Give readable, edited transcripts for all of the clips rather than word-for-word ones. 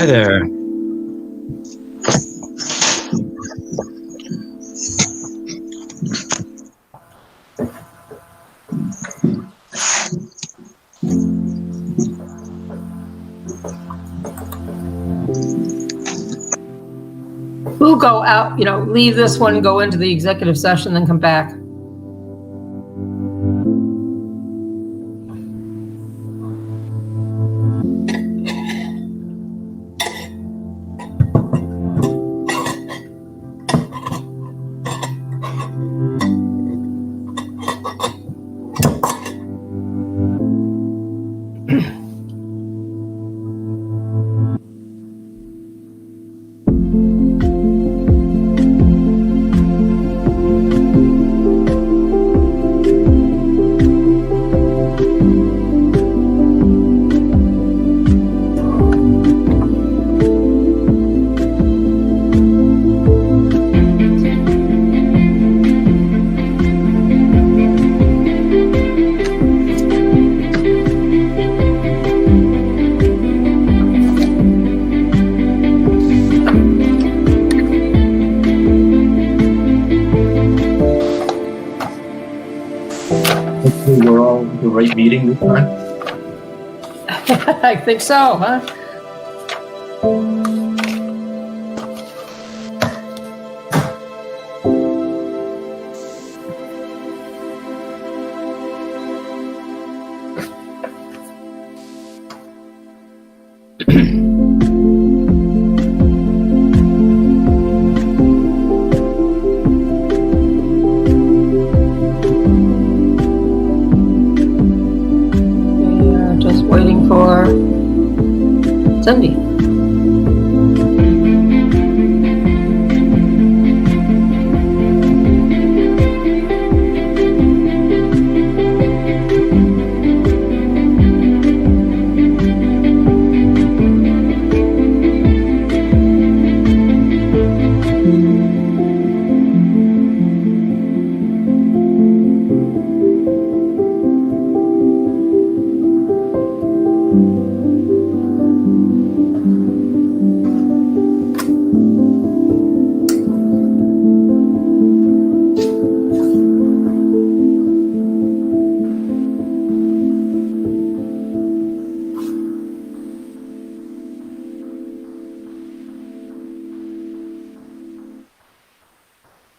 Hi there. We'll go out, leave this one, go into the executive session, then come back. Hopefully we're all the right meeting this time. I think so, huh? We are just waiting for Cindy.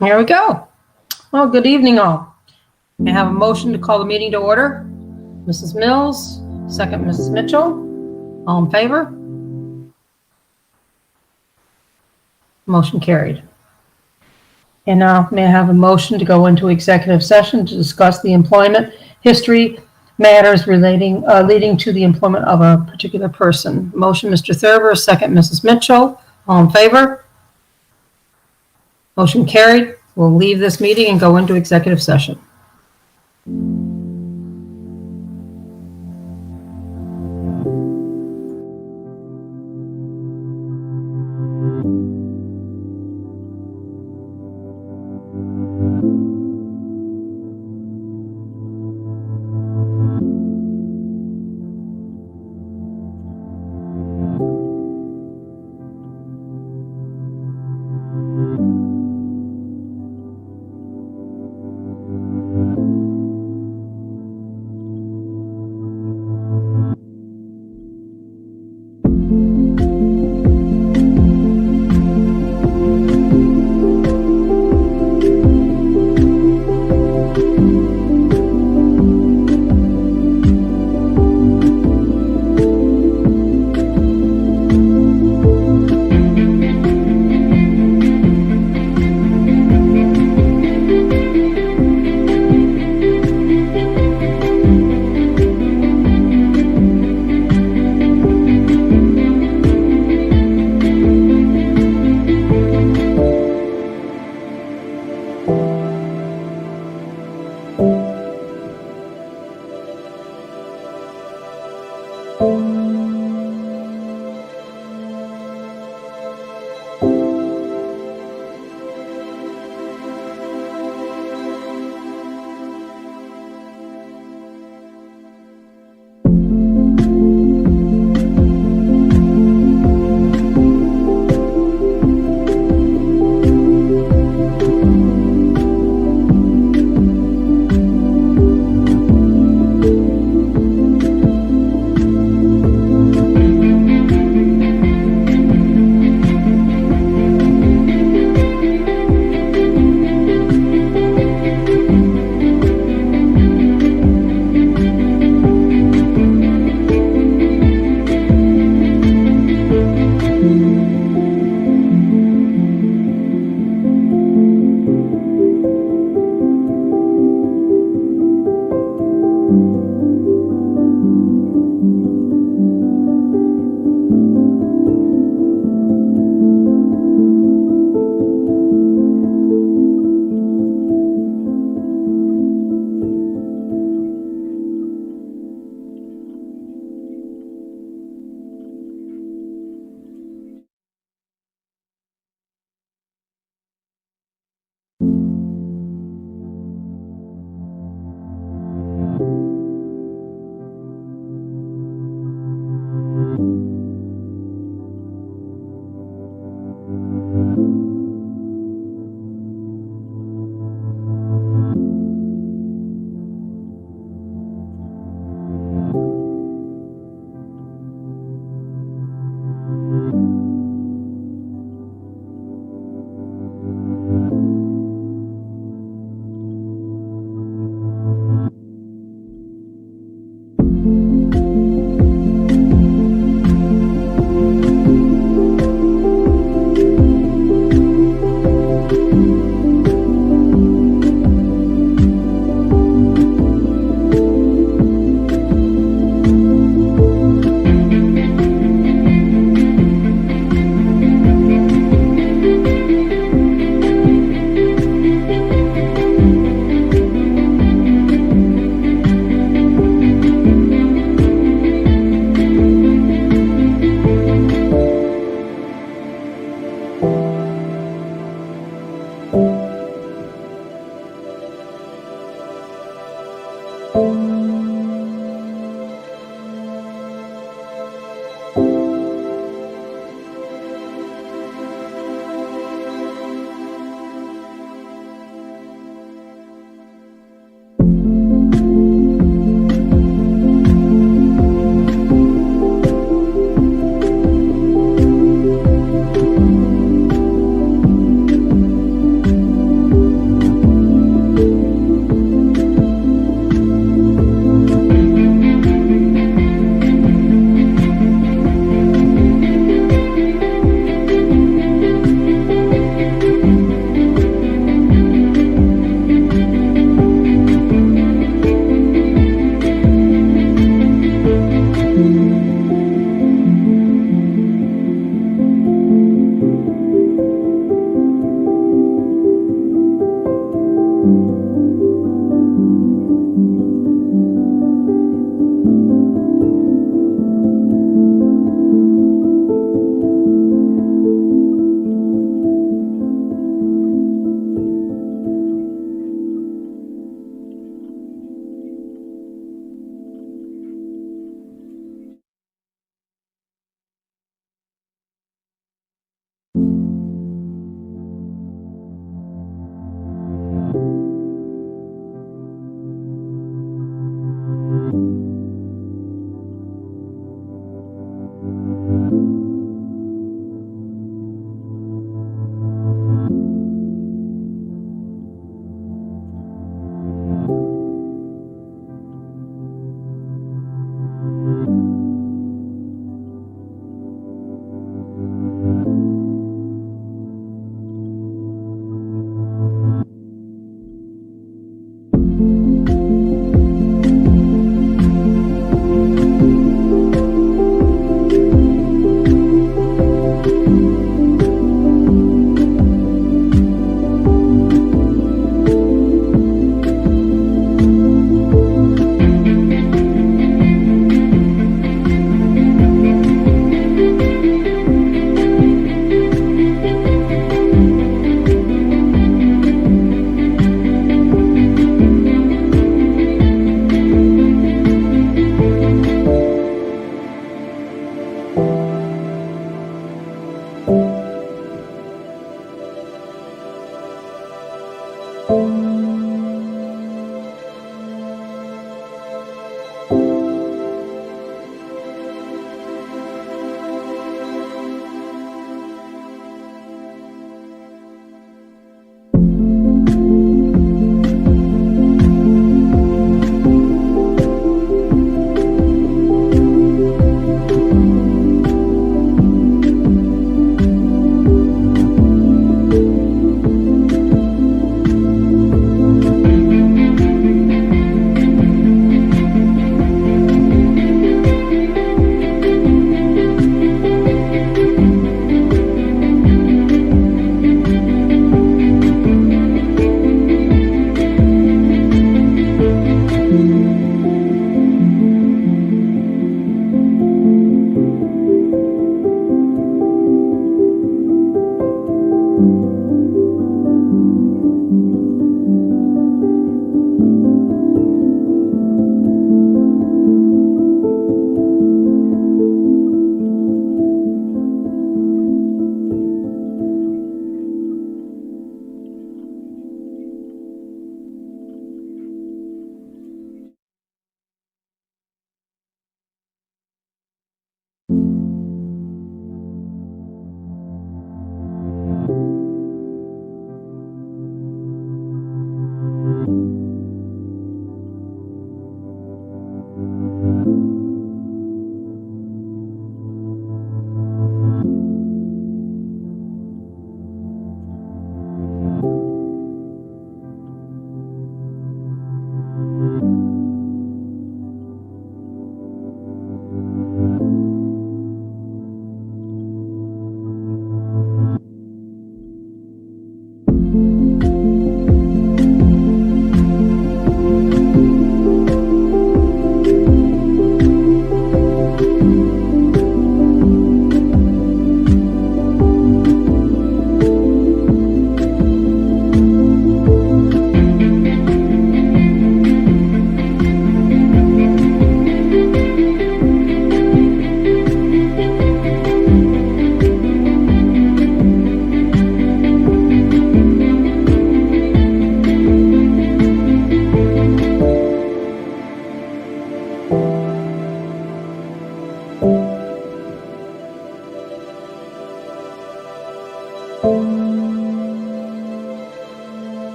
Here we go. Well, good evening, all. May I have a motion to call the meeting to order? Mrs. Mills, second Mrs. Mitchell. All in favor? Motion carried. And now may I have a motion to go into executive session to discuss the employment history matters leading to the employment of a particular person. Motion, Mr. Thurber, second Mrs. Mitchell. All in favor? Motion carried. We'll leave this meeting and go into executive session.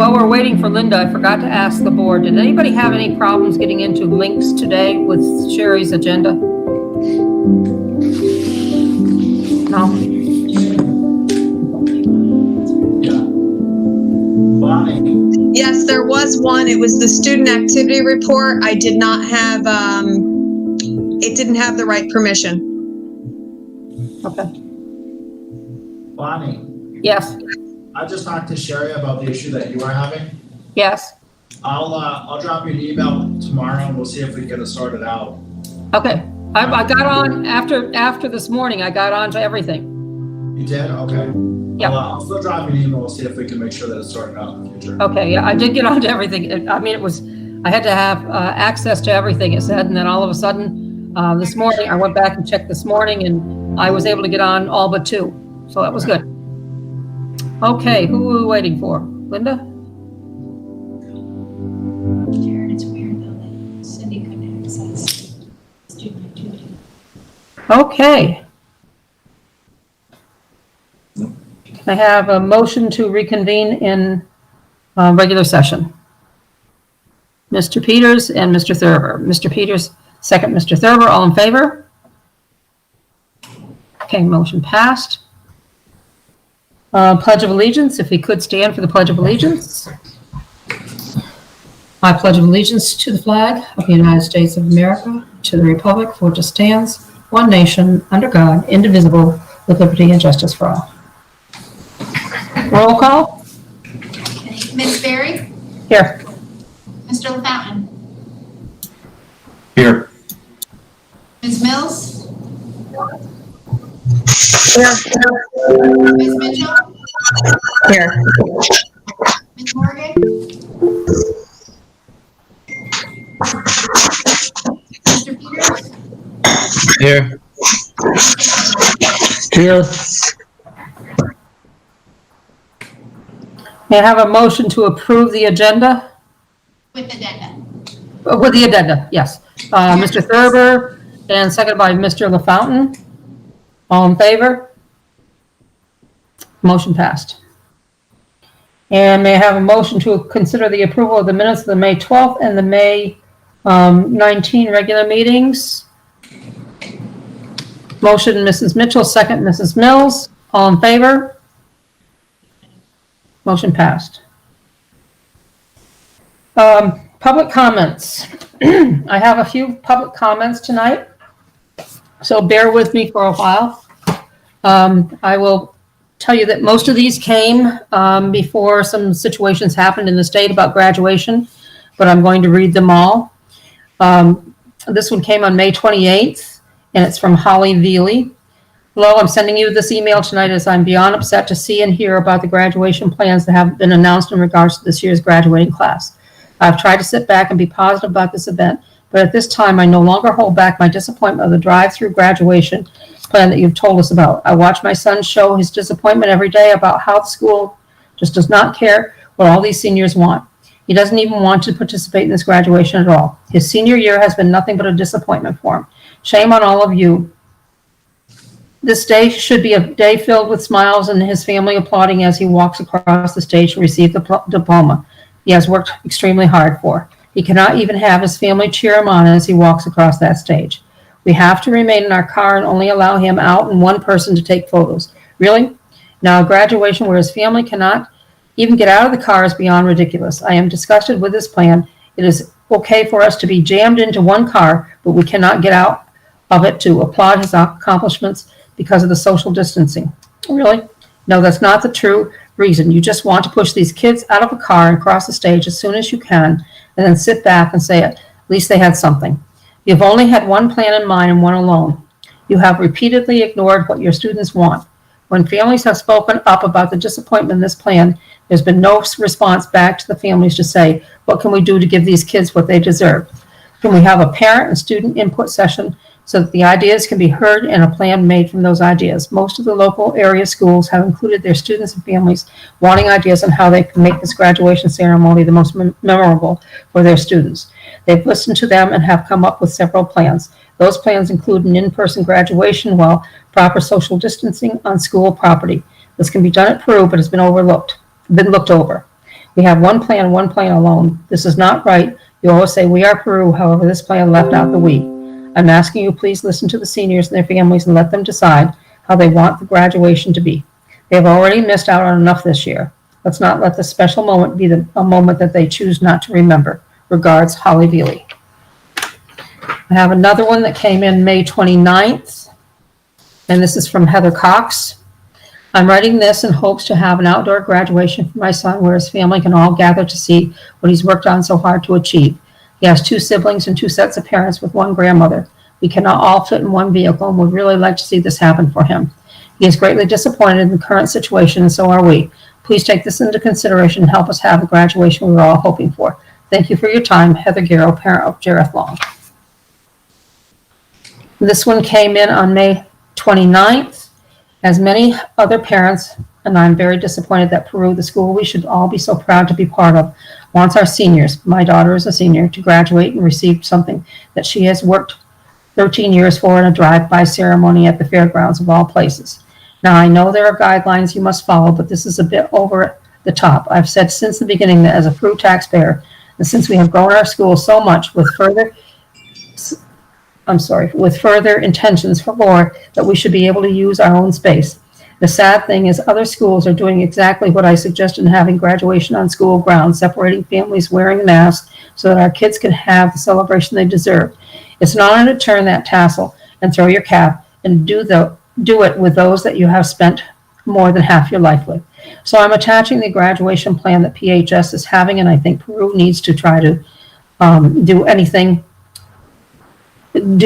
While we're waiting for Linda, I forgot to ask the board, did anybody have any problems getting into links today with Sherry's agenda? No? Yes, there was one. It was the student activity report. I did not have, it didn't have the right permission. Okay. Bonnie, Yes, I just talked to Sherry about the issue that you are having. yes. I'll drop you an email tomorrow and we'll see if we can get it sorted out. Okay. I got on after this morning, I got on to everything. You did? Okay. Yep. I'll still drop you an email. We'll see if we can make sure that it's sorted out in the future. Okay, yeah, I did get on to everything. I mean, I had to have access to everything, it said, and then all of a sudden, this morning, I went back and checked this morning, and I was able to get on all but 2. So that was good. Okay, who are we waiting for? Linda? Jared, it's weird though that Cindy couldn't access student activity. Okay. I have a motion to reconvene in regular session. Mr. Peters and Mr. Thurber. Mr. Peters, second. Mr. Thurber, all in favor? Okay, motion passed. Pledge of Allegiance, if we could stand for the Pledge of Allegiance. I pledge allegiance to the flag of the United States of America, to the republic for which it stands, one nation, under God, indivisible, with liberty and justice for all. Roll call. Okay. Ms. Berry? Here. Mr. LaFountain? Here. Ms. Mills? Here. Ms. Mitchell? Here. Ms. Morgan? Mr. Peters? Here. Here. May I have a motion to approve the agenda? With addenda. With the addenda, yes. Mr. Thurber, and seconded by Mr. LaFountain. All in favor? Motion passed. And may I have a motion to consider the approval of the minutes of the May 12th and the May 19 regular meetings? Motion, Mrs. Mitchell, second, Mrs. Mills. All in favor? Motion passed. Public comments. I have a few public comments tonight, so bear with me for a while. I will tell you that most of these came before some situations happened in the state about graduation, but I'm going to read them all. This one came on May 28th, and it's from Holly Veely. Hello, I'm sending you this email tonight as I'm beyond upset to see and hear about the graduation plans that have been announced in regards to this year's graduating class. I've tried to sit back and be positive about this event, but at this time, I no longer hold back my disappointment of the drive-through graduation plan that you've told us about. I watch my son show his disappointment every day about how the school just does not care what all these seniors want. He doesn't even want to participate in this graduation at all. His senior year has been nothing but a disappointment for him. Shame on all of you. This day should be a day filled with smiles and his family applauding as he walks across the stage to receive the diploma he has worked extremely hard for. He cannot even have his family cheer him on as he walks across that stage. We have to remain in our car and only allow him out and one person to take photos. Really? Now a graduation where his family cannot even get out of the car is beyond ridiculous. I am disgusted with this plan. It is okay for us to be jammed into one car, but we cannot get out of it to applaud his accomplishments because of the social distancing. Really? No, that's not the true. reason. You just want to push these kids out of a car and cross the stage as soon as you can, and then sit back and say, at least they had something. You've only had one plan in mind and one alone. You have repeatedly ignored what your students want. When families have spoken up about the disappointment in this plan, there's been no response back to the families to say, what can we do to give these kids what they deserve? Can we have a parent and student input session so that the ideas can be heard and a plan made from those ideas? Most of the local area schools have included their students and families wanting ideas on how they can make this graduation ceremony the most memorable for their students. They've listened to them and have come up with several plans. Those plans include an in-person graduation while proper social distancing on school property. This can be done at Peru, but has been looked over. We have one plan alone. This is not right. You always say we are Peru, however, this plan left out the we. I'm asking you please listen to the seniors and their families and let them decide how they want the graduation to be. They have already missed out on enough this year. Let's not let this special moment be a moment that they choose not to remember. Regards, Holly Veely. I have another one that came in May 29th, and this is from Heather Cox. I'm writing this in hopes to have an outdoor graduation for my son where his family can all gather to see what he's worked on so hard to achieve. He has 2 siblings and 2 sets of parents with 1 grandmother. We cannot all fit in one vehicle and would really like to see this happen for him. He is greatly disappointed in the current situation, and so are we. Please take this into consideration and help us have the graduation we were all hoping for. Thank you for your time. Heather Garrow, parent of Jareth Long. This one came in on May 29th. As many other parents, and I'm very disappointed that Peru, the school we should all be so proud to be part of, wants our seniors, my daughter is a senior, to graduate and receive something that she has worked 13 years for in a drive-by ceremony at the fairgrounds of all places. Now, I know there are guidelines you must follow, but this is a bit over the top. I've said since the beginning that as a Peru taxpayer, and since we have grown our school so much with further intentions for more, that we should be able to use our own space. The sad thing is other schools are doing exactly what I suggested in having graduation on school grounds, separating families, wearing masks, so that our kids can have the celebration they deserve. It's an honor to turn that tassel and throw your cap and do it with those that you have spent more than half your life with. So I'm attaching the graduation plan that PHS is having, and I think Peru needs to try to do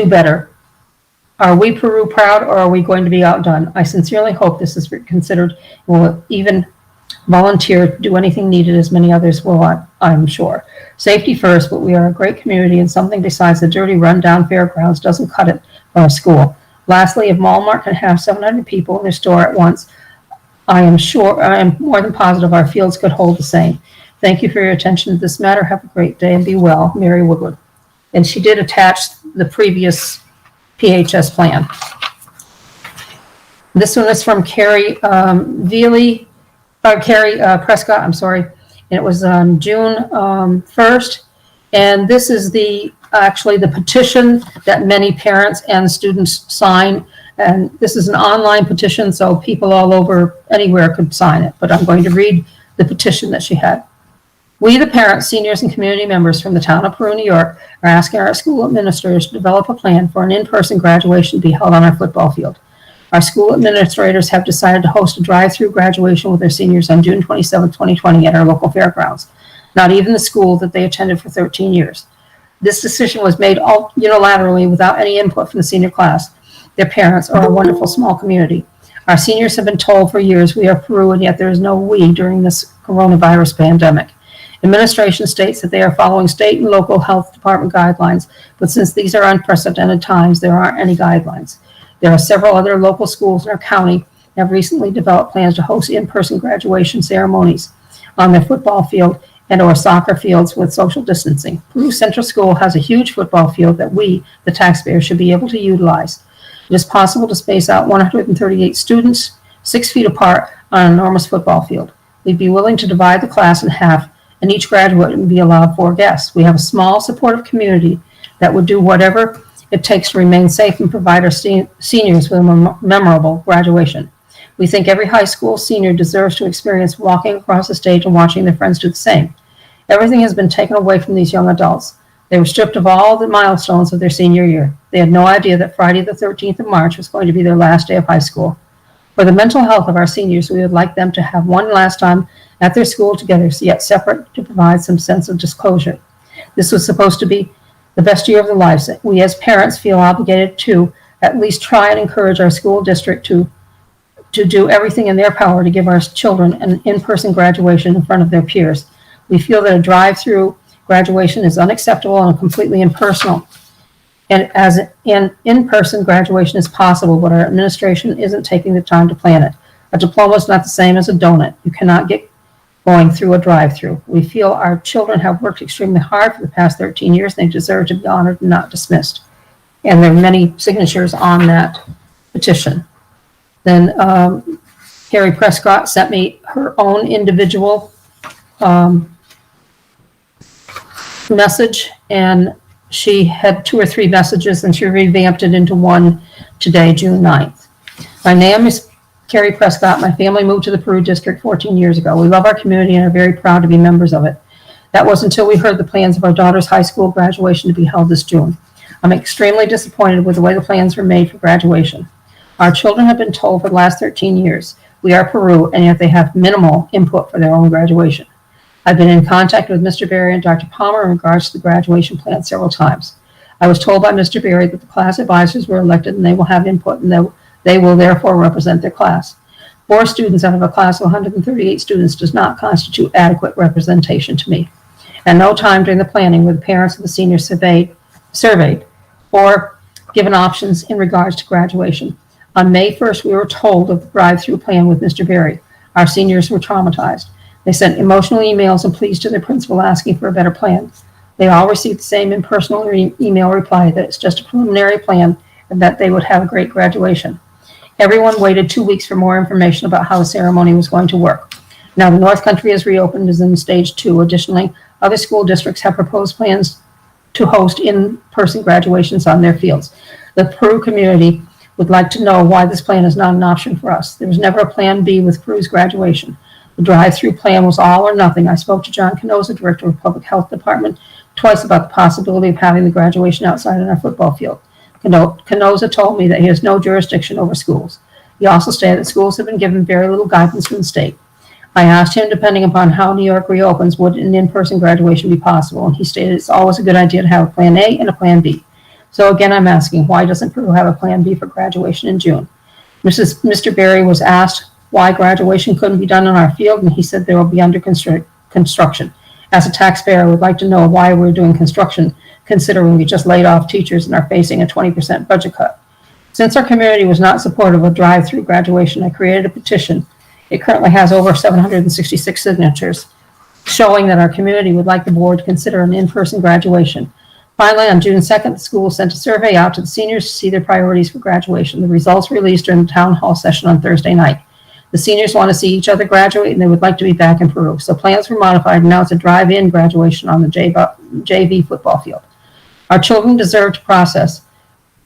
better. Are we Peru proud, or are we going to be outdone? I sincerely hope this is considered and will even volunteer to do anything needed, as many others will, I'm sure. Safety first, but we are a great community, and something besides the dirty, run-down fairgrounds doesn't cut it for our school. Lastly, if Walmart can have 700 people in their store at once, I am more than positive our fields could hold the same. Thank you for your attention to this matter. Have a great day and be well. Mary Woodward. And she did attach the previous PHS plan. This one is from Carrie Prescott, and it was on June 1st. And this is actually the petition that many parents and students sign. And this is an online petition, so people all over anywhere could sign it. But I'm going to read the petition that she had. We, the parents, seniors, and community members from the town of Peru, New York, are asking our school administrators to develop a plan for an in-person graduation to be held on our football field. Our school administrators have decided to host a drive-through graduation with their seniors on June 27, 2020 at our local fairgrounds. Not even the school that they attended for 13 years. This decision was made all unilaterally without any input from the senior class, their parents, or our wonderful small community. Our seniors have been told for years we are Peru, and yet there is no we during this coronavirus pandemic. Administration states that they are following state and local health department guidelines, but since these are unprecedented times, there aren't any guidelines. There are several other local schools in our county that have recently developed plans to host in-person graduation ceremonies on their football field and or soccer fields with social distancing. Peru Central School has a huge football field that we, the taxpayers, should be able to utilize. It is possible to space out 138 students 6 feet apart on an enormous football field. We'd be willing to divide the class in half, and each graduate would be allowed 4 guests. We have a small, supportive community that would do whatever it takes to remain safe and provide our seniors with a memorable graduation. We think every high school senior deserves to experience walking across the stage and watching their friends do the same. Everything has been taken away from these young adults. They were stripped of all the milestones of their senior year. They had no idea that Friday the 13th of March was going to be their last day of high school. For the mental health of our seniors, we would like them to have one last time at their school together, yet separate, to provide some sense of disclosure. This was supposed to be the best year of their lives. We as parents feel obligated to at least try and encourage our school district to do everything in their power to give our children an in-person graduation in front of their peers. We feel that a drive-through graduation is unacceptable and completely impersonal. And as an in-person graduation is possible, but our administration isn't taking the time to plan it. A diploma is not the same as a donut. You cannot get going through a drive-through. We feel our children have worked extremely hard for the past 13 years. And they deserve to be honored and not dismissed. And there are many signatures on that petition. Then Carrie Prescott sent me her own individual message, and she had 2 or 3 messages, and she revamped it into one today, June 9th. My name is Carrie Prescott. My family moved to the Peru District 14 years ago. We love our community and are very proud to be members of it. That was until we heard the plans of our daughter's high school graduation to be held this June. I'm extremely disappointed with the way the plans were made for graduation. Our children have been told for the last 13 years, we are Peru, and yet they have minimal input for their own graduation. I've been in contact with Mr. Berry and Dr. Palmer in regards to the graduation plan several times. I was told by Mr. Berry that the class advisors were elected and they will have input and they will therefore represent their class. 4 students out of a class of 138 students does not constitute adequate representation to me. At no time during the planning were the parents of the seniors surveyed or given options in regards to graduation. On May 1st, we were told of the drive-through plan with Mr. Berry. Our seniors were traumatized. They sent emotional emails and pleas to their principal asking for a better plan. They all received the same impersonal email reply that it's just a preliminary plan and that they would have a great graduation. Everyone waited 2 weeks for more information about how the ceremony was going to work. Now the North Country has reopened, is in stage 2. Additionally, other school districts have proposed plans to host in-person graduations on their fields. The Peru community would like to know why this plan is not an option for us. There was never a plan B with Peru's graduation. The drive-through plan was all or nothing. I spoke to John Canosa, director of Public Health Department, twice about the possibility of having the graduation outside on our football field. Canosa told me that he has no jurisdiction over schools. He also stated that schools have been given very little guidance from the state. I asked him, depending upon how New York reopens, would an in-person graduation be possible? And he stated it's always a good idea to have a plan A and a plan B. So again, I'm asking, why doesn't Peru have a plan B for graduation in June? Mr. Berry was asked why graduation couldn't be done on our field, and he said they will be under construction. As a taxpayer, I would like to know why we're doing construction, considering we just laid off teachers and are facing a 20% budget cut. Since our community was not supportive of drive-through graduation, I created a petition. It currently has over 766 signatures, showing that our community would like the board to consider an in-person graduation. Finally, on June 2nd, the school sent a survey out to the seniors to see their priorities for graduation. The results were released during the town hall session on Thursday night. The seniors want to see each other graduate, and they would like to be back in Peru. So plans were modified, and now it's a drive-in graduation on the JV football field. Our children deserve to process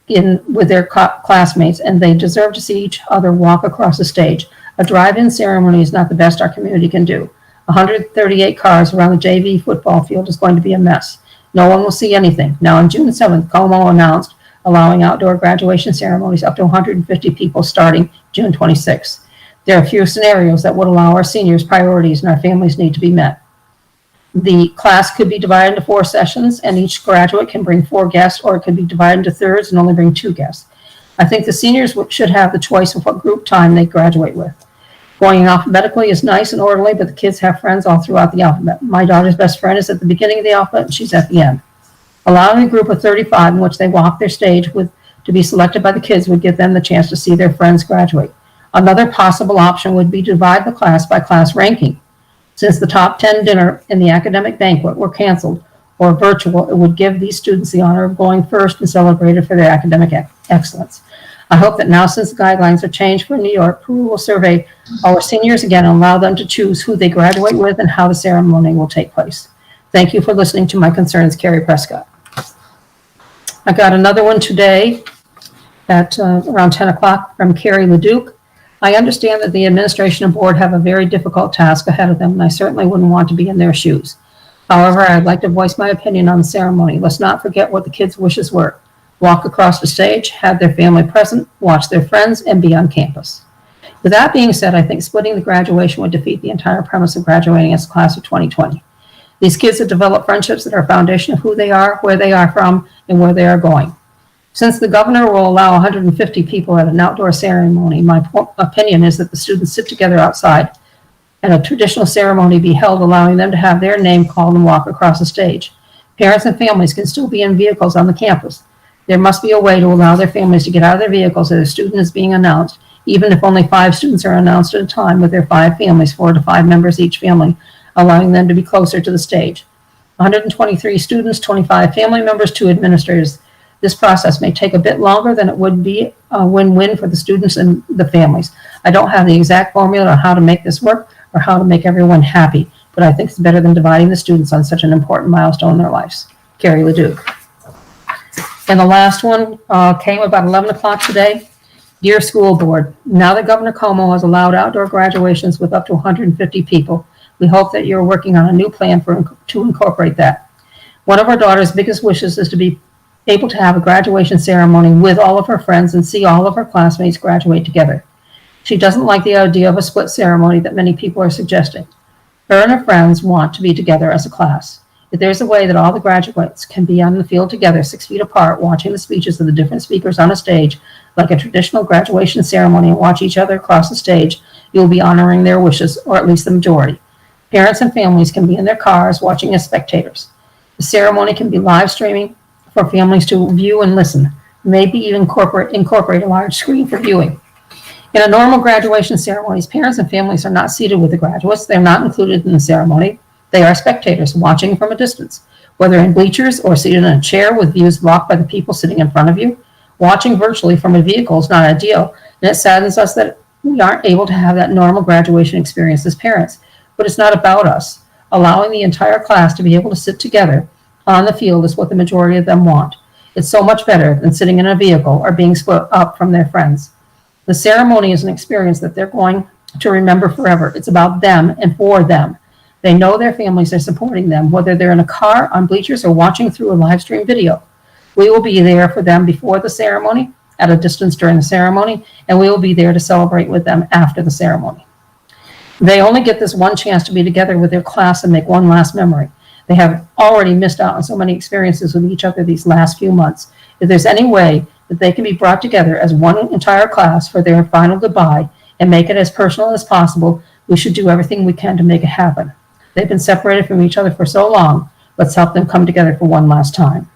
with their classmates, and they deserve to see each other walk across the stage. A drive-in ceremony is not the best our community can do. 138 cars around the JV football field is going to be a mess. No one will see anything. Now, on June 7th, Como announced allowing outdoor graduation ceremonies up to 150 people starting June 26th. There are a few scenarios that would allow our seniors priorities and our families need to be met. The class could be divided into 4 sessions, and each graduate can bring 4 guests, or it could be divided into thirds and only bring 2 guests. I think the seniors should have the choice of what group time they graduate with. Going alphabetically is nice and orderly, but the kids have friends all throughout the alphabet. My daughter's best friend is at the beginning of the alphabet, and she's at the end. Allowing a group of 35 in which they walk their stage to be selected by the kids would give them the chance to see their friends graduate. Another possible option would be to divide the class by class ranking. Since the top 10 dinner and the academic banquet were canceled or virtual, it would give these students the honor of going first and celebrated for their academic excellence. I hope that now, since the guidelines are changed for New York, Peru will survey our seniors again and allow them to choose who they graduate with and how the ceremony will take place. Thank you for listening to my concerns, Carrie Prescott. I got another one today at around 10 o'clock from Carrie LeDuc. I understand that the administration and board have a very difficult task ahead of them, and I certainly wouldn't want to be in their shoes. However, I'd like to voice my opinion on the ceremony. Let's not forget what the kids' wishes were. Walk across the stage, have their family present, watch their friends, and be on campus. With that being said, I think splitting the graduation would defeat the entire premise of graduating as a class of 2020. These kids have developed friendships that are a foundation of who they are, where they are from, and where they are going. Since the governor will allow 150 people at an outdoor ceremony, my opinion is that the students sit together outside and a traditional ceremony be held, allowing them to have their name called and walk across the stage. Parents and families can still be in vehicles on the campus. There must be a way to allow their families to get out of their vehicles as a student is being announced, even if only 5 students are announced at a time with their 5 families, 4 to 5 members each family, allowing them to be closer to the stage. 123 students, 25 family members, 2 administrators. This process may take a bit longer than it would be a win-win for the students and the families. I don't have the exact formula on how to make this work or how to make everyone happy, but I think it's better than dividing the students on such an important milestone in their lives. Carrie LeDuc. And the last one came about 11 o'clock today. Dear School Board, now that Governor Cuomo has allowed outdoor graduations with up to 150 people, we hope that you're working on a new plan to incorporate that. One of our daughter's biggest wishes is to be able to have a graduation ceremony with all of her friends and see all of her classmates graduate together. She doesn't like the idea of a split ceremony that many people are suggesting. Her and her friends want to be together as a class. If there's a way that all the graduates can be on the field together, 6 feet apart, watching the speeches of the different speakers on a stage, like a traditional graduation ceremony, and watch each other across the stage, you'll be honoring their wishes, or at least the majority. Parents and families can be in their cars watching as spectators. The ceremony can be live streaming for families to view and listen, maybe even incorporate a large screen for viewing. In a normal graduation ceremony, parents and families are not seated with the graduates. They're not included in the ceremony. They are spectators watching from a distance, whether in bleachers or seated in a chair with views blocked by the people sitting in front of you. Watching virtually from a vehicle is not ideal, and it saddens us that we aren't able to have that normal graduation experience as parents. But it's not about us. Allowing the entire class to be able to sit together on the field is what the majority of them want. It's so much better than sitting in a vehicle or being split up from their friends. The ceremony is an experience that they're going to remember forever. It's about them and for them. They know their families are supporting them, whether they're in a car, on bleachers, or watching through a live stream video. We will be there for them before the ceremony, at a distance during the ceremony, and we will be there to celebrate with them after the ceremony. They only get this one chance to be together with their class and make one last memory. They have already missed out on so many experiences with each other these last few months. If there's any way that they can be brought together as one entire class for their final goodbye and make it as personal as possible, we should do everything we can to make it happen. They've been separated from each other for so long. Let's help them come together for one last time.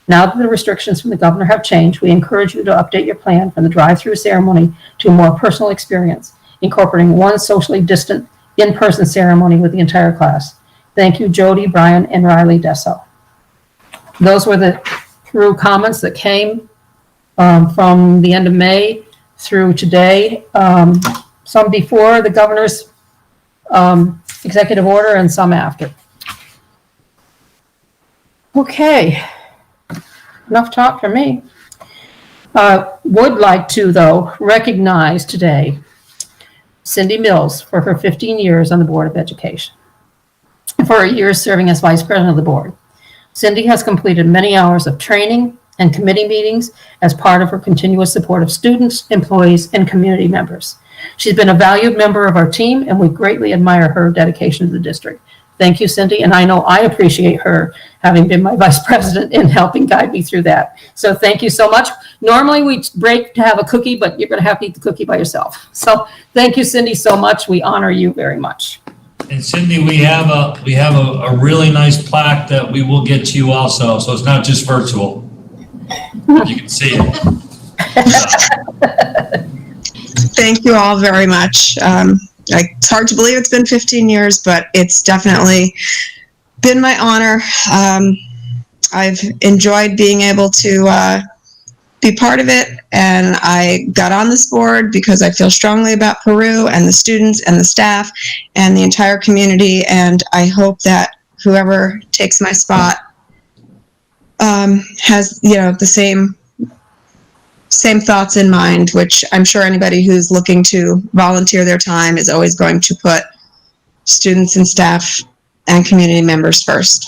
Now that the restrictions from the governor have changed, we encourage you to update your plan from the drive-through ceremony to a more personal experience, incorporating one socially distant in-person ceremony with the entire class. Thank you, Jody, Brian, and Riley Desso. Those were the through comments that came from the end of May through today. Some before the governor's executive order and some after. Okay, enough talk for me. Would like to, though, recognize today Cindy Mills for her 15 years on the Board of Education, for her years serving as Vice President of the Board. Cindy has completed many hours of training and committee meetings as part of her continuous support of students, employees, and community members. She's been a valued member of our team, and we greatly admire her dedication to the district. Thank you, Cindy, and I know I appreciate her having been my vice president and helping guide me through that. So thank you so much. Normally we break to have a cookie, but you're going to have to eat the cookie by yourself. So thank you, Cindy, so much. We honor you very much. And Cindy, we have a really nice plaque that we will get to you also, so it's not just virtual. You can see it. Thank you all very much. It's hard to believe it's been 15 years, but it's definitely been my honor. I've enjoyed being able to be part of it, and I got on this board because I feel strongly about Peru and the students and the staff and the entire community, and I hope that whoever takes my spot has, the same thoughts in mind, which I'm sure anybody who's looking to volunteer their time is always going to put students and staff and community members first.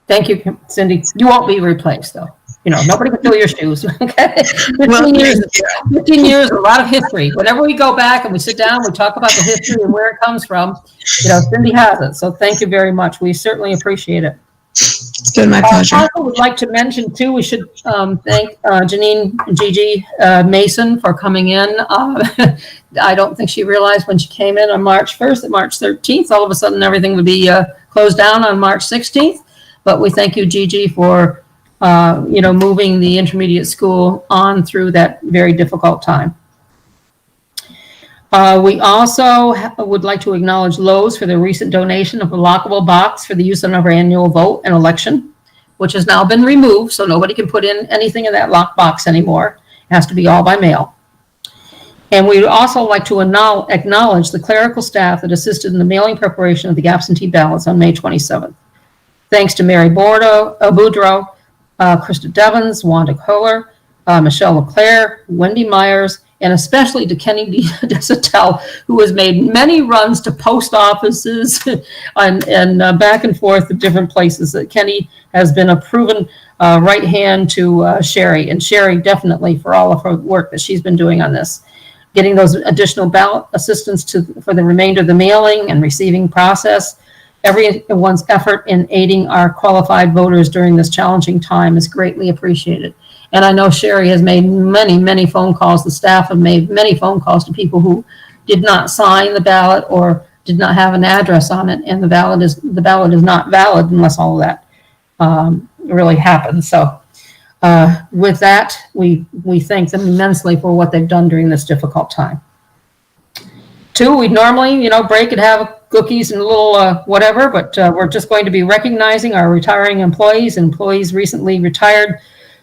Thank you, Cindy. You won't be replaced, though. nobody can fill your shoes, okay? Well, 15 years, thank you. 15 years, a lot of history. Whenever we go back and we sit down, we talk about the history and where it comes from, Cindy has it. So thank you very much. We certainly appreciate it. It's been my pleasure. I would like to mention too, we should thank Janine and Gigi Mason for coming in. I don't think she realized when she came in on March 1st, that March 13th, all of a sudden everything would be closed down on March 16th. But we thank you, Gigi, for moving the intermediate school on through that very difficult time. We also would like to acknowledge Lowe's for their recent donation of a lockable box for the use on our annual vote and election, which has now been removed, so nobody can put in anything in that locked box anymore. It has to be all by mail. And we'd also like to acknowledge the clerical staff that assisted in the mailing preparation of the absentee ballots on May 27th. Thanks to Mary Boudreau, Krista Devons, Wanda Kohler, Michelle LeClaire, Wendy Myers, and especially to Kenny Desatel, who has made many runs to post offices and back and forth to different places. Kenny has been a proven right hand to Sherry, and Sherry definitely for all of her work that she's been doing on this. Getting those additional ballot assistance for the remainder of the mailing and receiving process. Everyone's effort in aiding our qualified voters during this challenging time is greatly appreciated. And I know Sherry has made many, many phone calls. The staff have made many phone calls to people who did not sign the ballot or did not have an address on it, and the ballot is not valid unless all of that really happens. So with that, we thank them immensely for what they've done during this difficult time. Two, we'd normally, break and have cookies and a little whatever, but we're just going to be recognizing our retiring employees. Employees recently retired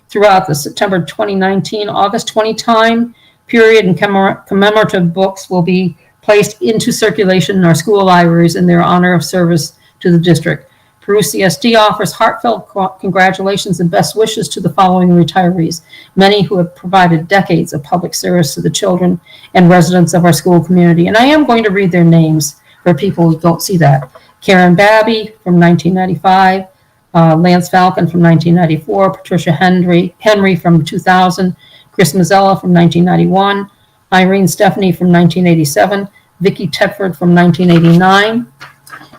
throughout the September 2019, August 20 time period, and commemorative books will be placed into circulation in our school libraries in their honor of service to the district. Peru CSD offers heartfelt congratulations and best wishes to the following retirees, many who have provided decades of public service to the children and residents of our school community. And I am going to read their names for people who don't see that. Karen Babby from 1995, Lance Falcon from 1994, Patricia Henry from 2000, Chris Mazzella from 1991, Irene Stephanie from 1987, Vicki Tedford from 1989.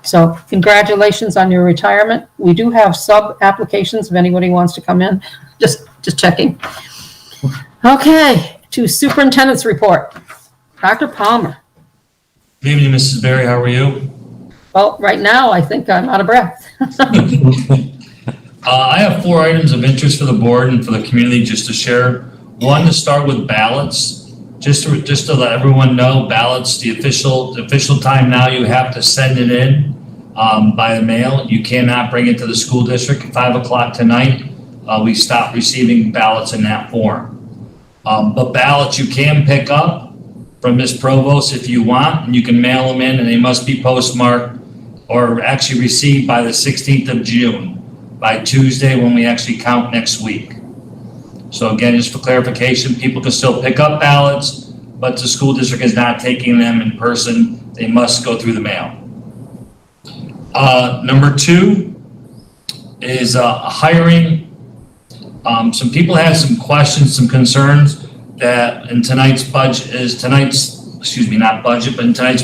So congratulations on your retirement. We do have sub applications if anybody wants to come in. Just checking. Okay, to superintendent's report. Dr. Palmer. Good evening, Mrs. Berry. How are you? Well, right now I think I'm out of breath. I have 4 items of interest for the board and for the community just to share. One, to start with ballots. Just to let everyone know, ballots, the official time now, you have to send it in by the mail. You cannot bring it to the school district at 5 o'clock tonight. We stopped receiving ballots in that form. But ballots you can pick up from Ms. Provost if you want, and you can mail them in, and they must be postmarked or actually received by the 16th of June, by Tuesday when we actually count next week. So again, just for clarification, people can still pick up ballots, but the school district is not taking them in person. They must go through the mail. Number 2 is hiring. Some people had some questions, some concerns that in tonight's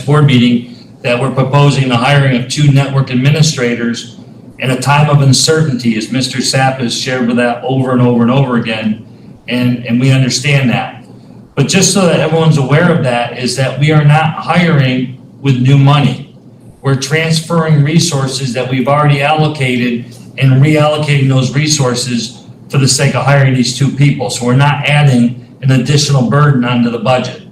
board meeting, that we're proposing the hiring of 2 network administrators in a time of uncertainty, as Mr. Sapp has shared with that over and over and over again, and we understand that. But just so that everyone's aware of that, is that we are not hiring with new money. We're transferring resources that we've already allocated and reallocating those resources for the sake of hiring these 2 people. So we're not adding an additional burden onto the budget.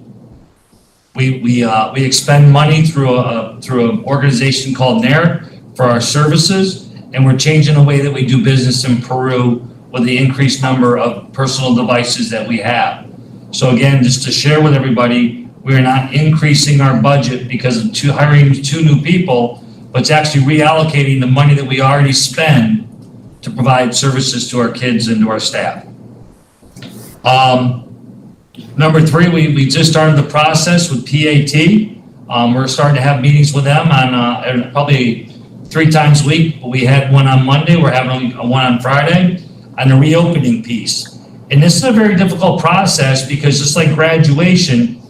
We expend money through an organization called NARIC for our services, and we're changing the way that we do business in Peru with the increased number of personal devices that we have. So again, just to share with everybody, we're not increasing our budget because of hiring 2 new people, but it's actually reallocating the money that we already spend to provide services to our kids and to our staff. Number 3, we just started the process with PAT. We're starting to have meetings with them on probably 3 times a week. We had one on Monday. We're having one on Friday. on the reopening piece. And this is a very difficult process because just like graduation,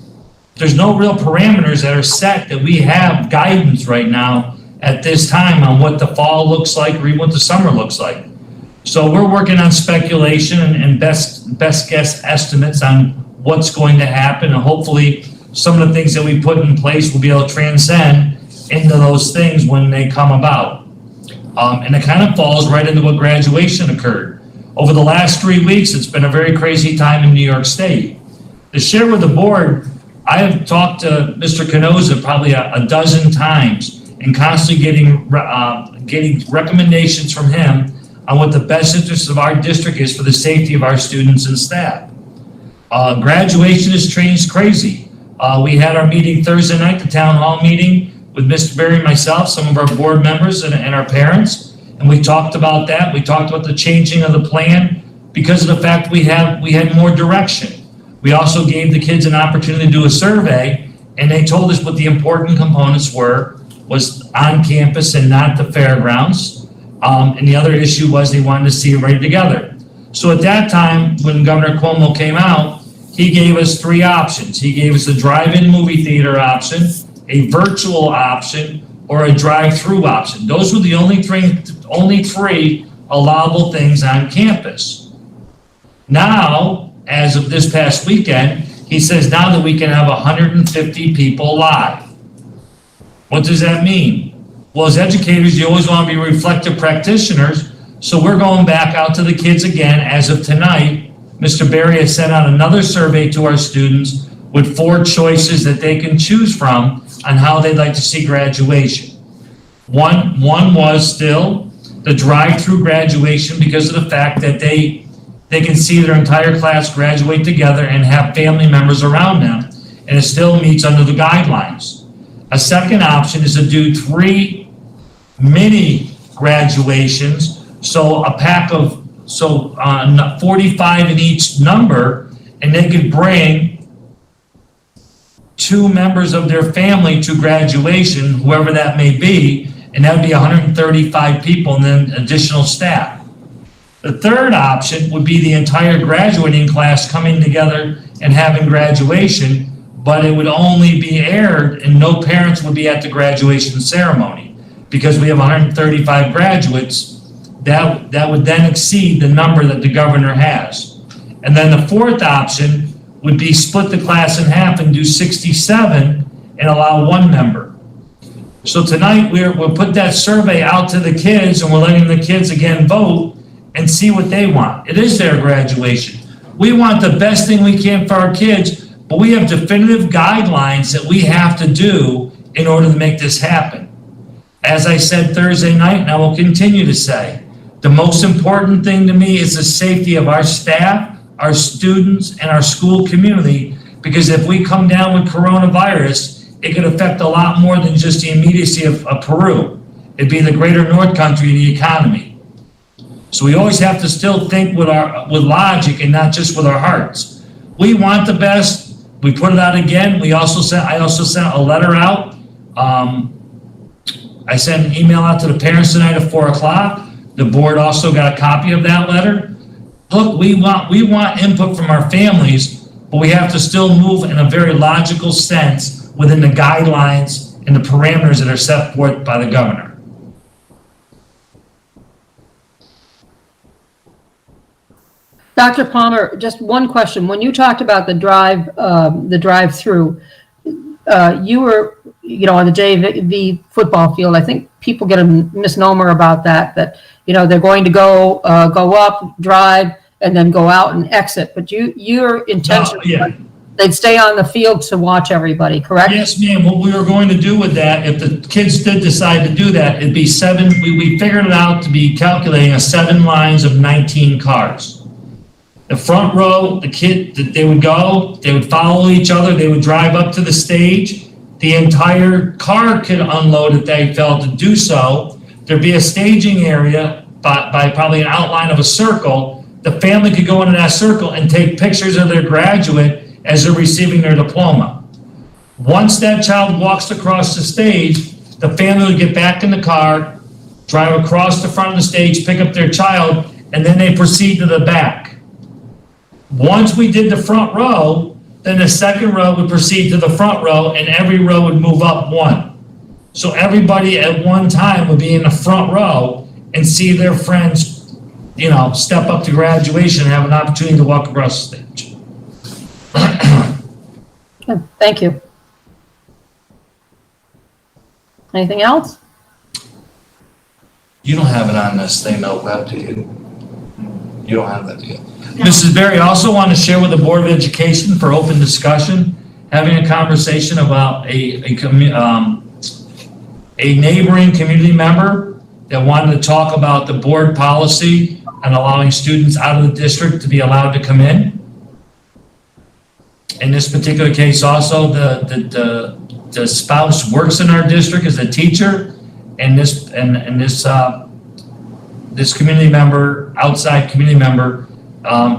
there's no real parameters that are set that we have guidance right now at this time on what the fall looks like or even what the summer looks like. So we're working on speculation and best guess estimates on what's going to happen. And hopefully some of the things that we put in place will be able to transcend into those things when they come about. And it kind of falls right into what graduation occurred. Over the last 3 weeks, it's been a very crazy time in New York State. To share with the board, I have talked to Mr. Canosa probably a dozen times and constantly getting recommendations from him on what the best interest of our district is for the safety of our students and staff. Graduation has changed crazy. We had our meeting Thursday night, the town hall meeting with Mr. Berry and myself, some of our board members and our parents. And we talked about that. We talked about the changing of the plan because of the fact we had more direction. We also gave the kids an opportunity to do a survey, and they told us what the important components was on campus and not the fairgrounds. And the other issue was they wanted to see it right together. So at that time, when Governor Cuomo came out, he gave us 3 options. He gave us a drive-in movie theater option, a virtual option, or a drive-through option. Those were the only three allowable things on campus. Now, as of this past weekend, he says now that we can have 150 people live. What does that mean? Well, as educators, you always want to be reflective practitioners, so we're going back out to the kids again. As of tonight, Mr. Berry has sent out another survey to our students with 4 choices that they can choose from on how they'd like to see graduation. One was still the drive-through graduation because of the fact that they can see their entire class graduate together and have family members around them, and it still meets under the guidelines. A second option is to do 3 mini graduations, so a pack of 45 in each number, and they could bring 2 members of their family to graduation, whoever that may be, and that would be 135 people and then additional staff. The third option would be the entire graduating class coming together and having graduation, but it would only be aired and no parents would be at the graduation ceremony. Because we have 135 graduates, that would then exceed the number that the governor has. And then the fourth option would be split the class in half and do 67 and allow 1 member. So tonight we'll put that survey out to the kids and we're letting the kids again vote and see what they want. It is their graduation. We want the best thing we can for our kids, but we have definitive guidelines that we have to do in order to make this happen. As I said Thursday night, and I will continue to say, the most important thing to me is the safety of our staff, our students, and our school community, because if we come down with coronavirus, it could affect a lot more than just the immediacy of Peru. It'd be the greater North Country, the economy. So we always have to still think with logic and not just with our hearts. We want the best. We put it out again. I also sent a letter out. I sent an email out to the parents tonight at 4:00. The board also got a copy of that letter. Look, we want input from our families, but we have to still move in a very logical sense within the guidelines and the parameters that are set forth by the governor. Dr. Palmer, just one question. When you talked about the drive-through, you were, on the JV football field. I think people get a misnomer about that they're going to go up, drive, and then go out and exit. But your intention, they'd stay on the field to watch everybody, correct? Yes, ma'am. What we were going to do with that, if the kids did decide to do that, it'd be 7. We figured it out to be calculating 7 lines of 19 cars. The front row, they would follow each other. They would drive up to the stage. The entire car could unload if they felt to do so. There'd be a staging area by probably an outline of a circle. The family could go into that circle and take pictures of their graduate as they're receiving their diploma. Once that child walks across the stage, the family would get back in the car, drive across the front of the stage, pick up their child, and then they proceed to the back. Once we did the front row, then the second row would proceed to the front row, and every row would move up one. So everybody at one time would be in the front row and see their friends, you know, step up to graduation and have an opportunity to walk across the stage. Good, thank you. Anything else? You don't have it on this thing, though, Web, do you? You don't have that, do you? Mrs. Berry, I also want to share with the Board of Education for open discussion, having a conversation about a neighboring community member that wanted to talk about the board policy on allowing students out of the district to be allowed to come in. In this particular case, also, the spouse works in our district as a teacher, and this community member, outside community member,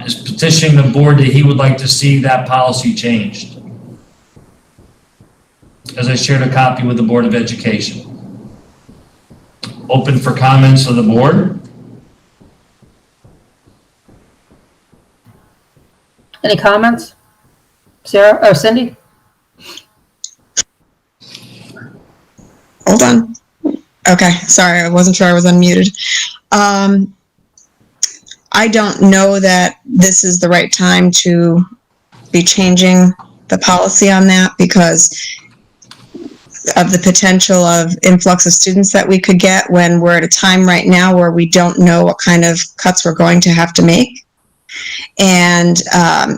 is petitioning the board that he would like to see that policy changed. As I shared a copy with the Board of Education. Open for comments of the board. Any comments? Sarah or Cindy? Hold on. Okay, sorry, I wasn't sure I was unmuted. I don't know that this is the right time to be changing the policy on that because of the potential of influx of students that we could get when we're at a time right now where we don't know what kind of cuts we're going to have to make. And,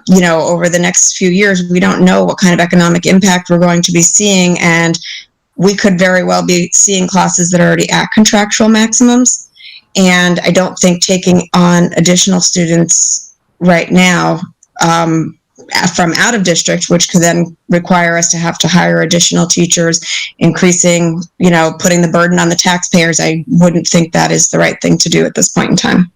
you know, over the next few years, we don't know what kind of economic impact we're going to be seeing. And we could very well be seeing classes that are already at contractual maximums. And I don't think taking on additional students right now from out of district, which could then require us to have to hire additional teachers, increasing, you know, putting the burden on the taxpayers, I wouldn't think that is the right thing to do at this point in time.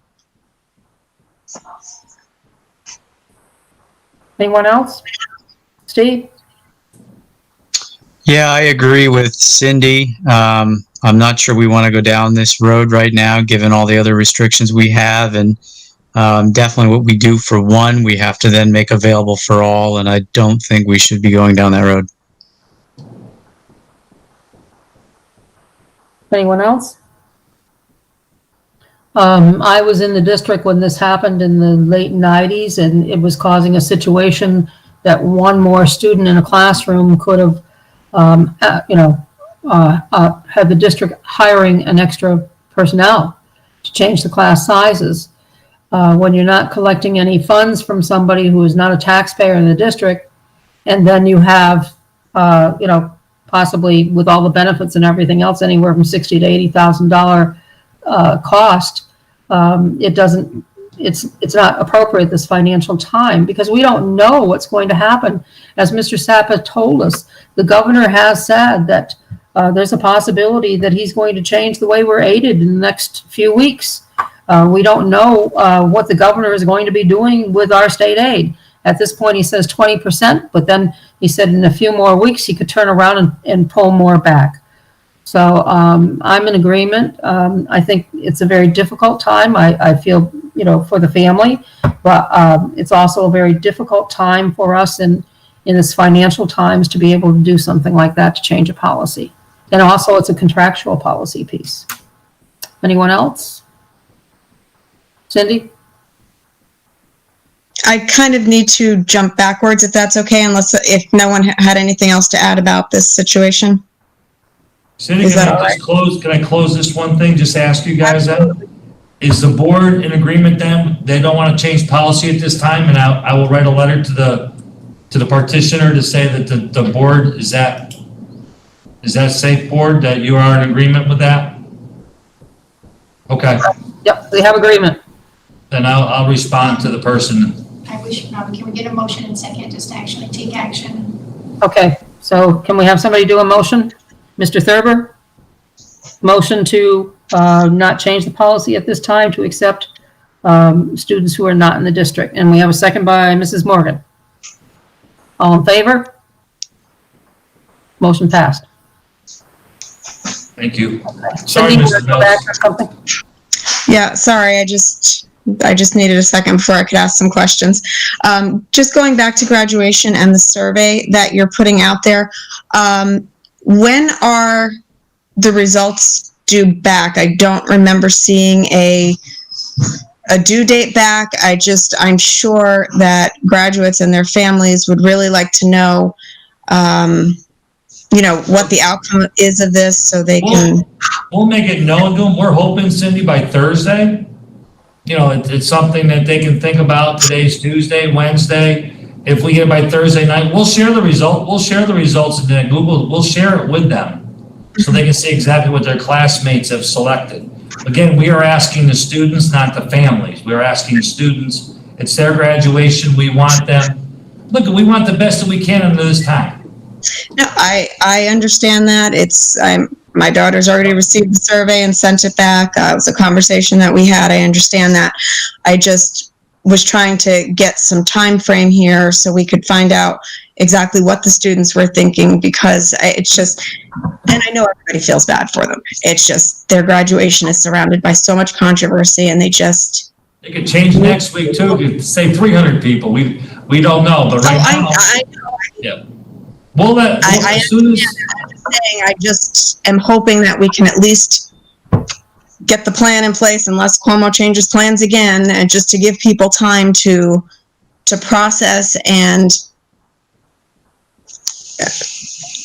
Anyone else? Steve? Yeah, I agree with Cindy. I'm not sure we want to go down this road right now, given all the other restrictions we have. And definitely what we do for one, we have to then make available for all. And I don't think we should be going down that road. Anyone else? I was in the district when this happened in the late 90s, and it was causing a situation that one more student in a classroom could have, had the district hiring an extra personnel to change the class sizes. When you're not collecting any funds from somebody who is not a taxpayer in the district, and then you have, possibly with all the benefits and everything else, anywhere from $60,000 to $80,000 cost, it's not appropriate this financial time because we don't know what's going to happen. As Mr. Sappa told us, the governor has said that there's a possibility that he's going to change the way we're aided in the next few weeks. We don't know what the governor is going to be doing with our state aid. At this point, he says 20%, but then he said in a few more weeks, he could turn around and pull more back. So I'm in agreement. I think it's a very difficult time. I feel, for the family, but it's also a very difficult time for us in this financial times to be able to do something like that, to change a policy. And also it's a contractual policy piece. Anyone else? Cindy? I kind of need to jump backwards if that's okay, if no one had anything else to add about this situation. Cindy, can I close this one thing, just ask you guys that? Is the board in agreement then? They don't want to change policy at this time, and I will write a letter to the partitioner to say that the board, is that safe, board, that you are in agreement with that? Okay. Yep, we have agreement. Then I'll respond to the person. I wish, can we get a motion and second just to actually take action? Okay, so can we have somebody do a motion? Mr. Thurber? Motion to not change the policy at this time to accept students who are not in the district. And we have a second by Mrs. Morgan. All in favor? Motion passed. Thank you. Sorry, Cindy, Mrs. go back or Mills. something? Yeah, sorry, I just needed a second before I could ask some questions. Just going back to graduation and the survey that you're putting out there, when are the results due back? I don't remember seeing a due date back. I'm sure that graduates and their families would really like to know, what the outcome is of this so they can. We'll make it known to them. We're hoping, Cindy, by Thursday. It's something that they can think about. Today's Tuesday, Wednesday. If we get it by Thursday night, we'll share the result. We'll share the results in Google. We'll share it with them so they can see exactly what their classmates have selected. Again, we are asking the students, not the families. We are asking the students. It's their graduation. We want them. Look, we want the best that we can under this time. No, I understand that. My daughter's already received the survey and sent it back. It was a conversation that we had. I understand that. I just was trying to get some time frame here so we could find out exactly what the students were thinking, because it's just, and I know everybody feels bad for them. It's just their graduation is surrounded by so much controversy, and they could change next week too. Say 300 people. We don't know, but right now. I know. Yeah. As soon as I just am hoping that we can at least get the plan in place unless Cuomo changes plans again, and just to give people time to process and.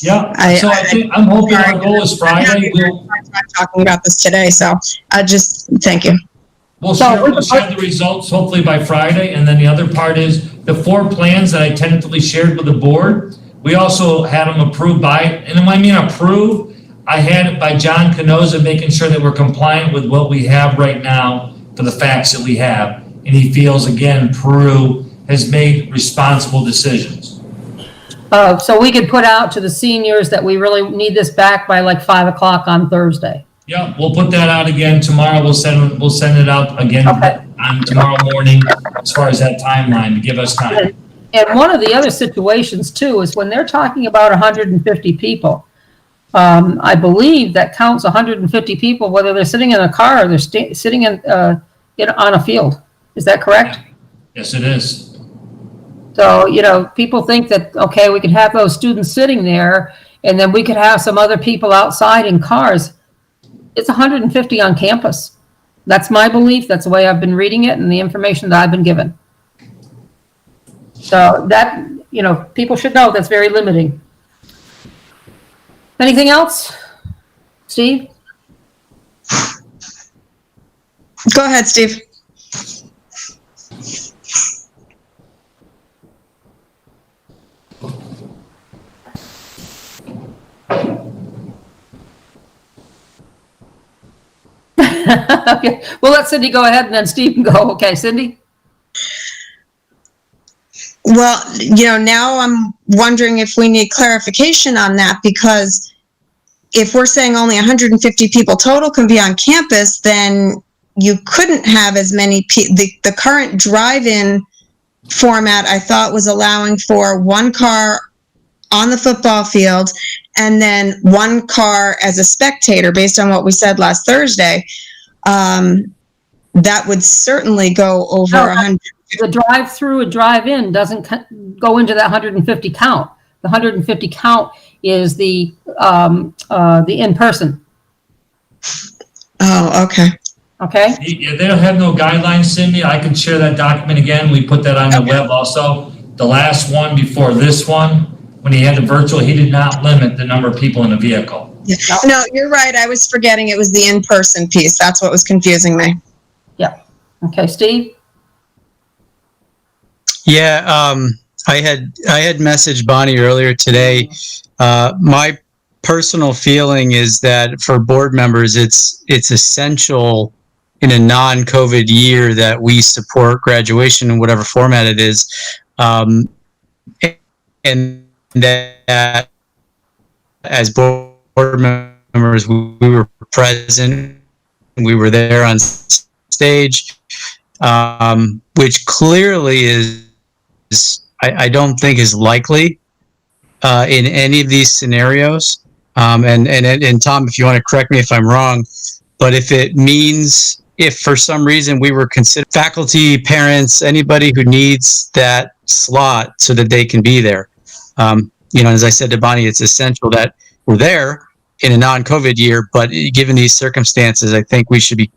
Yeah. I'm hoping our goal is Friday. I'm talking about this today, so I just thank you. We'll share the results hopefully by Friday, and then the other part is the 4 plans that I tentatively shared with the board. We also had them approved and when I mean approve, I had it by John Canoza, making sure that we're compliant with what we have right now for the facts that we have. And he feels, again, Peru has made responsible decisions. So we could put out to the seniors that we really need this back by like 5 o'clock on Thursday. Yeah, we'll put that out again tomorrow. We'll send it out again on tomorrow morning as far as that timeline to give us time. And one of the other situations too is when they're talking about 150 people. I believe that counts 150 people, whether they're sitting in a car or they're sitting on a field. Is that correct? Yes, it is. So, people think that, okay, we could have those students sitting there and then we could have some other people outside in cars. It's 150 on campus. That's my belief. That's the way I've been reading it and the information that I've been given. So that, people should know that's very limiting. Anything else? Steve? Go ahead, Steve. Okay, we'll let Cindy go ahead and then Steve can go. Okay, Cindy? Well, now I'm wondering if we need clarification on that, because if we're saying only 150 people total can be on campus, then you couldn't have as many the current drive-in format, I thought, was allowing for 1 car on the football field and then 1 car as a spectator, based on what we said last Thursday. That would certainly go over 100. The drive-through and drive-in doesn't go into that 150 count. The 150 count is the in-person. Oh, okay. Okay. Yeah, they don't have no guidelines, Cindy. I can share that document again. We put that on the web also. The last one before this one, when he had the virtual, he did not limit the number of people in a vehicle. Yeah. No, you're right. I was forgetting it was the in-person piece. That's what was confusing me. Yeah. Okay, Steve? Yeah, I had messaged Bonnie earlier today. My personal feeling is that for board members, it's essential in a non-COVID year that we support graduation in whatever format it is, and that as board members we were present, we were there on stage, which clearly is. I don't think is likely in any of these scenarios. And Tom, if you want to correct me if I'm wrong, but if it means if for some reason we were considered faculty, parents, anybody who needs that slot so that they can be there. As I said to Bonnie, it's essential that we're there in a non-COVID year, but given these circumstances, I think we should be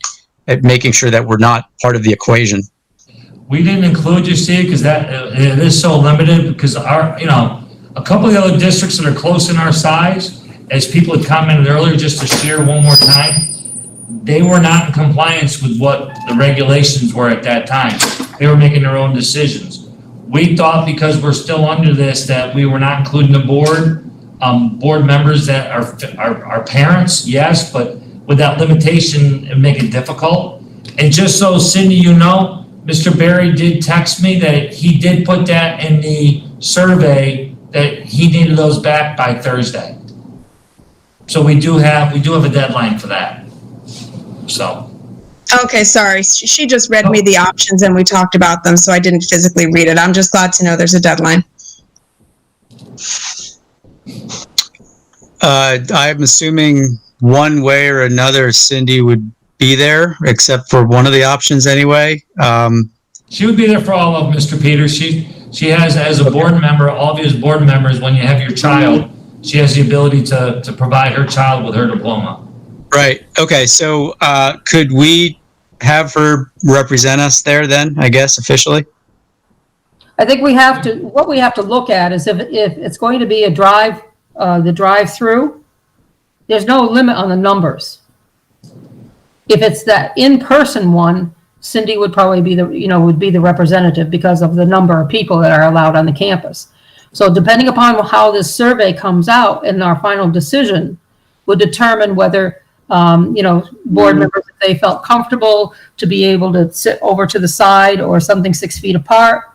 making sure that we're not part of the equation. We didn't include you, Steve, because it is so limited, because a couple of the other districts that are close in our size, as people had commented earlier, just to share one more time, they were not in compliance with what the regulations were at that time. They were making their own decisions. We thought, because we're still under this, that we were not including the board members that are parents, yes, but with that limitation, it make it difficult. And just so Cindy, Mr. Berry did text me that he did put that in the survey that he needed those back by Thursday. So we do have a deadline for that. So. Okay, sorry. She just read me the options and we talked about them, so I didn't physically read it. I'm just glad to know there's a deadline. I'm assuming one way or another, Cindy would be there, except for one of the options anyway. She would be there for all of them, Mr. Peters. She has, as a board member, all of you as board members, when you have your child, she has the ability to provide her child with her diploma. Right. Okay. So could we have her represent us there then, I guess, officially? I think what we have to look at is if it's going to be the drive-through, there's no limit on the numbers. If it's that in-person one, Cindy would probably be the representative because of the number of people that are allowed on the campus. So depending upon how this survey comes out and our final decision would determine whether, board members, if they felt comfortable to be able to sit over to the side or something 6 feet apart,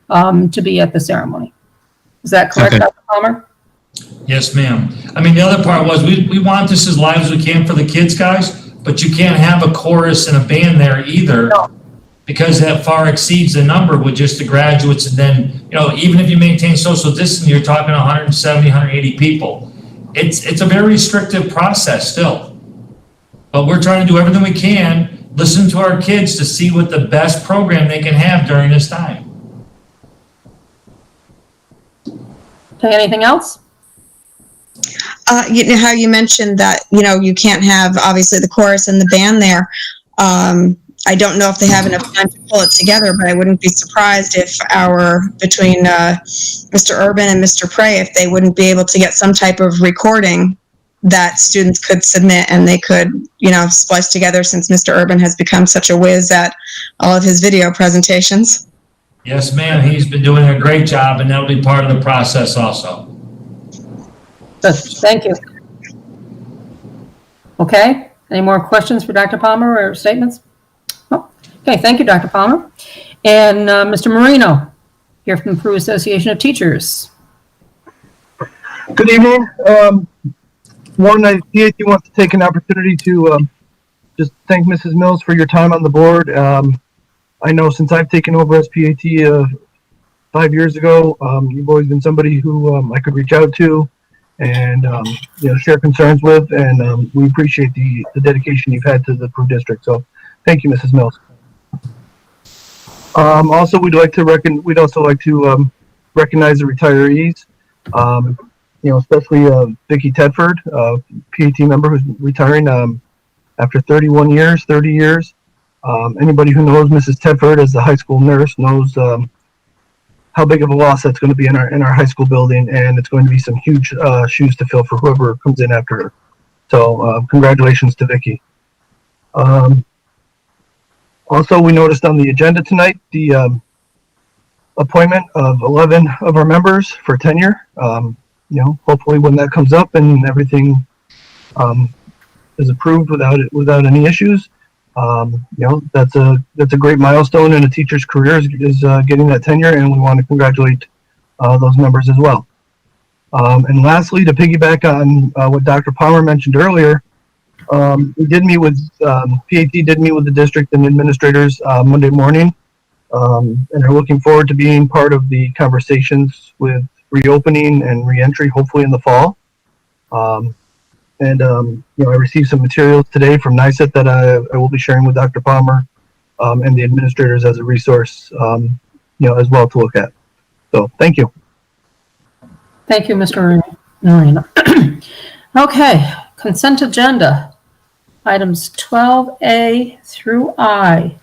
to be at the ceremony. Is that correct, Okay. Dr. Palmer? Yes, ma'am. I mean, the other part was we want this as live as we can for the kids, guys, but you can't have a chorus and a band there either. No. Because that far exceeds the number with just the graduates. And then, even if you maintain social distancing, you're talking 170, 180 people. It's a very restrictive process still. But we're trying to do everything we can, listen to our kids to see what the best program they can have during this time. Okay, anything else? How you mentioned that, you can't have obviously the chorus and the band there. I don't know if they have enough time to pull it together, but I wouldn't be surprised if between Mr. Urban and Mr. Prey, if they wouldn't be able to get some type of recording that students could submit and they could, splice together, since Mr. Urban has become such a whiz at all of his video presentations. Yes, ma'am. He's been doing a great job, and that'll be part of the process also. Good, thank you. Okay, any more questions for Dr. Palmer or statements? Oh, okay, thank you, Dr. Palmer. And Mr. Marino, here from the Peru Association of Teachers. Good evening. PAT wants to take an opportunity to just thank Mrs. Mills for your time on the board. I know since I've taken over as PAT 5 years ago, you've always been somebody who I could reach out to and share concerns with, and we appreciate the dedication you've had to the Peru district. So thank you, Mrs. Mills. Also, we'd also like to recognize the retirees. Especially Vicki Tedford, PAT member who's retiring after 30 years. Anybody who knows Mrs. Tedford as the high school nurse knows how big of a loss that's going to be in our high school building, and it's going to be some huge shoes to fill for whoever comes in after her. So congratulations to Vicki. Also, we noticed on the agenda tonight the appointment of 11 of our members for tenure. Hopefully when that comes up and everything is approved without any issues, that's a great milestone in a teacher's career is getting that tenure, and we want to congratulate those members as well. And lastly, to piggyback on what Dr. Palmer mentioned earlier, we did meet with PAT did meet with the district and administrators Monday morning, and are looking forward to being part of the conversations with reopening and reentry, hopefully in the fall. And, I received some materials today from NICET that I will be sharing with Dr. Palmer and the administrators as a resource, as well to look at. So thank you. Thank you, Mr. Marina. Okay, consent agenda. Items 12A through I.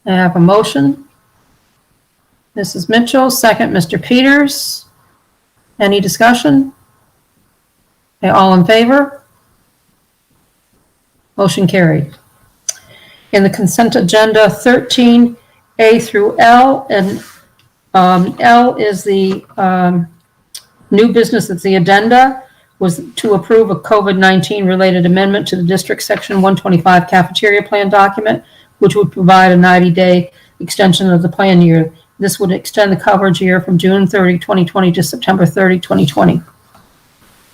I have a motion. Mrs. Mitchell, second, Mr. Peters. Any discussion? Okay, all in favor? Motion carried. In the consent agenda, 13A through L, and L is the new business that's the addenda, was to approve a COVID-19 related amendment to the district section 125 cafeteria plan document, which would provide a 90-day extension of the plan year. This would extend the coverage year from June 30, 2020 to September 30, 2020.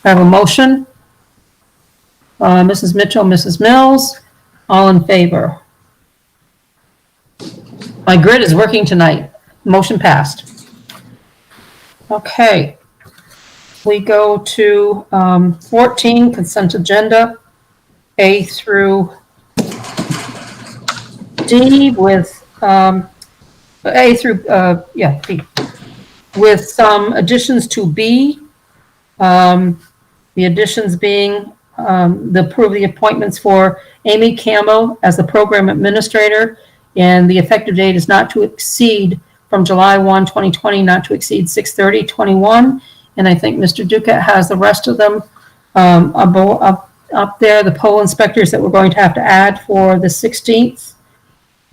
I have a motion. Mrs. Mitchell, Mrs. Mills, all in favor. My grid is working tonight. Motion passed. Okay. We go to 14, consent agenda, A through D with A through, B, with some additions to B. The additions being approve the appointments for Amy Campbell as the program administrator, and the effective date is not to exceed from July 1, 2020, not to exceed 6/30/21. And I think Mr. Duquette has the rest of them up there, the poll inspectors that we're going to have to add for the 16th.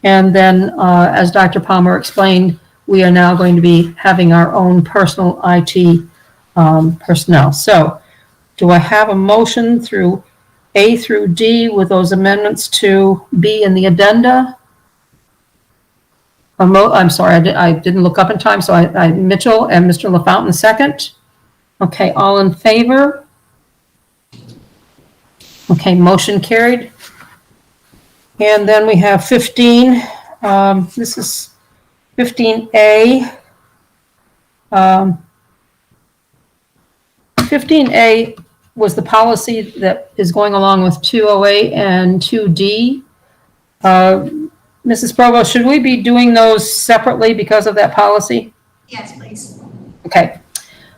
And then, as Dr. Palmer explained, we are now going to be having our own personal IT personnel. So do I have a motion through A through D with those amendments to B in the addenda? I'm sorry, I didn't look up in time, so I Mitchell and Mr. LaFountain second. Okay, all in favor? Okay, motion carried. And then we have 15. This is 15A. 15A was the policy that is going along with 208 and 2D. Mrs. Provost, should we be doing those separately because of that policy? Yes, please. Okay.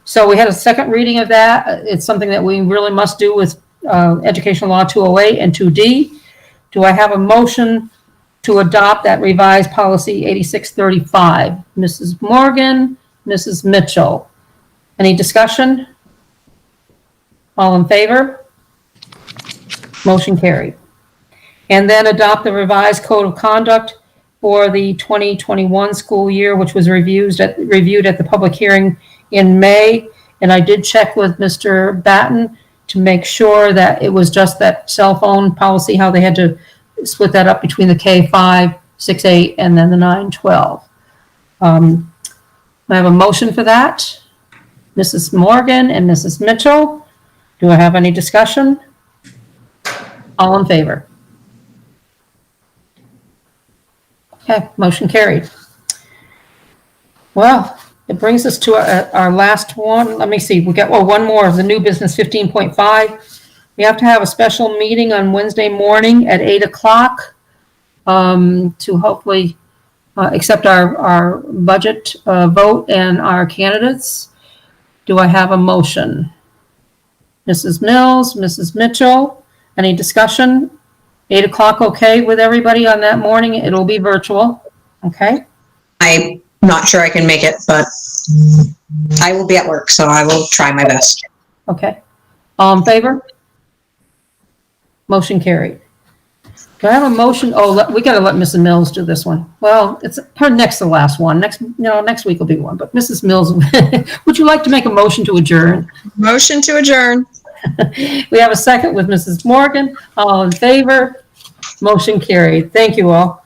So we had a second reading of that. It's something that we really must do with Educational Law 208 and 2D. Do I have a motion to adopt that revised policy 8635? Mrs. Morgan, Mrs. Mitchell. Any discussion? All in favor? Motion carried. And then adopt the revised code of conduct for the 2021 school year, which was reviewed at the public hearing in May. And I did check with Mr. Batten to make sure that it was just that cell phone policy, how they had to split that up between the K5, 6-8, and then the 9-12. I have a motion for that. Mrs. Morgan and Mrs. Mitchell. Do I have any discussion? All in favor? Okay, motion carried. Well, it brings us to our last one. Let me see. We got one more of the new business 15.5. We have to have a special meeting on Wednesday morning at 8 o'clock to hopefully accept our budget vote and our candidates. Do I have a motion? Mrs. Mills, Mrs. Mitchell, any discussion? 8 o'clock okay with everybody on that morning? It'll be virtual. Okay. I'm not sure I can make it, but I will be at work, so I will try my best. Okay. All in favor? Motion carried. Do I have a motion? Oh, we got to let Mrs. Mills do this one. Well, it's her next to last one. Next week will be one. But Mrs. Mills, would you like to make a motion to adjourn? Motion to adjourn. We have a second with Mrs. Morgan. All in favor? Motion carried. Thank you all.